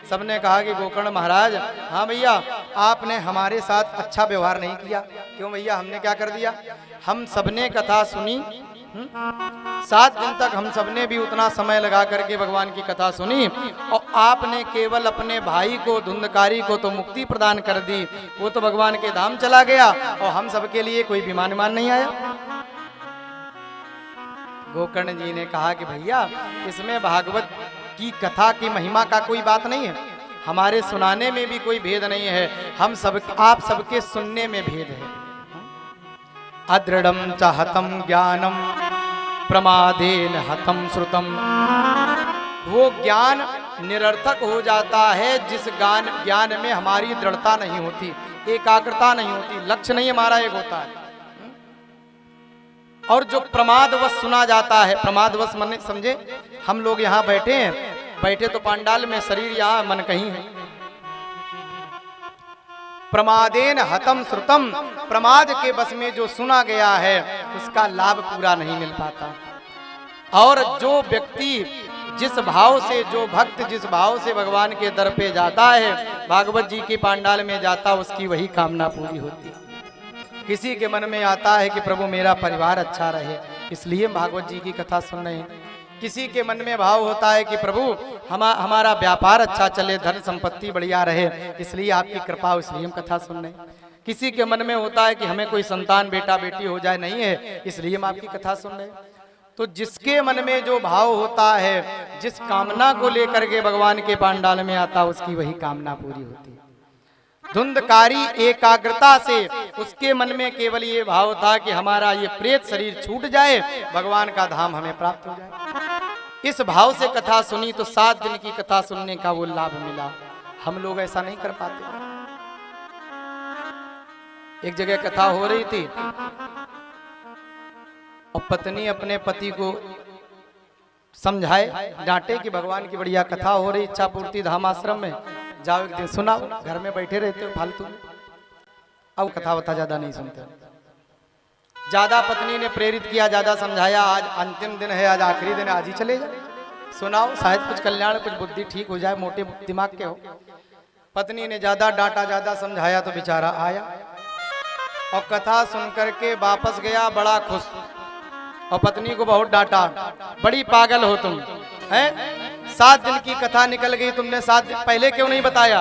सबने कहा कि गोकर्ण महाराज, हाँ भैया, आपने हमारे साथ अच्छा व्यवहार नहीं किया। क्यों भैया, हमने क्या कर दिया? हम सबने कथा सुनी, 7 दिन तक हम सबने भी उतना समय लगा करके भगवान की कथा सुनी, और आपने केवल अपने भाई को, धुंधकारी को तो मुक्ति प्रदान कर दी, वो तो भगवान के धाम चला गया, और हम सबके लिए कोई विमान नहीं आया। गोकर्ण जी ने कहा कि भैया, इसमें भागवत की कथा की महिमा का कोई बात नहीं है, हमारे सुनाने में भी कोई भेद नहीं है, हम सब, आप सबके सुनने में भेद है। अदृढ़म च हतम ज्ञानम प्रमादेन हतम श्रुतम। वो ज्ञान निरर्थक हो जाता है जिस ज्ञान में हमारी दृढ़ता नहीं होती, एकाग्रता नहीं होती, लक्ष्य नहीं हमारा एक होता है। और जो प्रमादवश सुना जाता है, प्रमादवश मन समझे, हम लोग यहाँ बैठे हैं, बैठे तो पांडाल में, शरीर यहाँ, मन कहीं है। प्रमादेन हतम श्रुतम, प्रमाद के बस में जो सुना गया है उसका लाभ पूरा नहीं मिल पाता। और जो व्यक्ति जिस भाव से, जो भक्त जिस भाव से भगवान के दर पे जाता है, भागवत जी के पांडाल में जाता, उसकी वही कामना पूरी होती है। किसी के मन में आता है कि प्रभु मेरा परिवार अच्छा रहे, इसलिए भागवत जी की कथा सुन रहे हैं। किसी के मन में भाव होता है कि प्रभु हमारा व्यापार अच्छा चले, धन संपत्ति बढ़िया रहे, इसलिए आपकी कृपा, इसलिए हम कथा सुन रहे हैं। किसी के मन में होता है कि हमें कोई संतान, बेटा बेटी हो जाए, नहीं है, इसलिए हम आपकी कथा सुन रहे हैं। तो जिसके मन में जो भाव होता है, जिस कामना को लेकर के भगवान के पांडाल में आता, उसकी वही कामना पूरी होती है। धुंधकारी एकाग्रता से उसके मन में केवल ये भाव था कि हमारा ये प्रेत शरीर छूट जाए, भगवान का धाम हमें प्राप्त हो जाए। इस भाव से कथा सुनी तो 7 दिन की कथा सुनने का वो लाभ मिला। हम लोग ऐसा नहीं कर पाते। एक जगह कथा हो रही थी और पत्नी अपने पति को समझाए, डांटे कि भगवान की बढ़िया कथा हो रही, इच्छा पूर्ति धाम आश्रम में, जाओ एक दिन सुना। घर में बैठे रहते हो फालतू में, अब कथा वथा ज्यादा नहीं सुनते। ज्यादा पत्नी ने प्रेरित किया, ज्यादा समझाया, आज अंतिम दिन है, आज आखिरी दिन है, आज ही चले जाओ, सुनाओ, शायद कुछ कल्याण, कुछ बुद्धि ठीक हो जाए, मोटे दिमाग के हो। पत्नी ने ज्यादा डांटा, ज्यादा समझाया तो बेचारा आया और कथा सुन करके वापस गया बड़ा खुश, और पत्नी को बहुत डांटा, बड़ी पागल हो तुम, हैं? 7 दिन की कथा निकल गई, तुमने 7 दिन पहले क्यों नहीं बताया?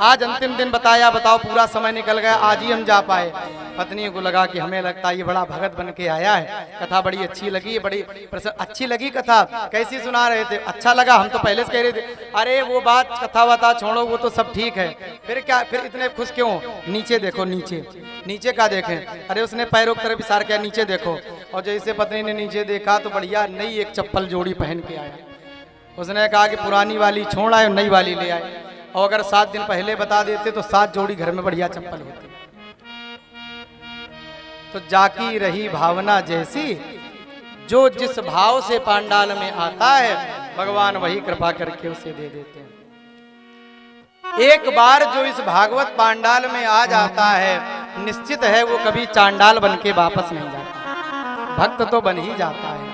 आज अंतिम दिन बताया, बताओ पूरा समय निकल गया, आज ही हम जा पाए। पत्नी को लगा कि हमें लगता है ये बड़ा भगत बन के आया है, कथा बड़ी अच्छी लगी, बड़ी अच्छी लगी कथा, कैसी सुना रहे थे? अच्छा लगा, हम तो पहले से कह रहे थे। अरे वो बात कथा वथा छोड़ो, वो तो सब ठीक है, फिर क्या, फिर इतने खुश क्यों? नीचे देखो, नीचे, नीचे का देखें। अरे उसने पैरों की तरफ इशारा किया, नीचे देखो, और जैसे पत्नी ने नीचे देखा तो बढ़िया नई एक चप्पल जोड़ी पहन के आया। उसने कहा कि पुरानी वाली छोड़ आए, नई वाली ले आए, और अगर 7 दिन पहले बता देते तो 7 जोड़ी घर में बढ़िया चप्पल होती। तो जाकी रही भावना जैसी, जो जिस भाव से पांडाल में आता है, भगवान वही कृपा करके उसे दे देते हैं। एक बार जो इस भागवत पांडाल में आ जाता है, निश्चित है वो कभी चांडाल बन के वापस नहीं जाता, भक्त तो बन ही जाता है।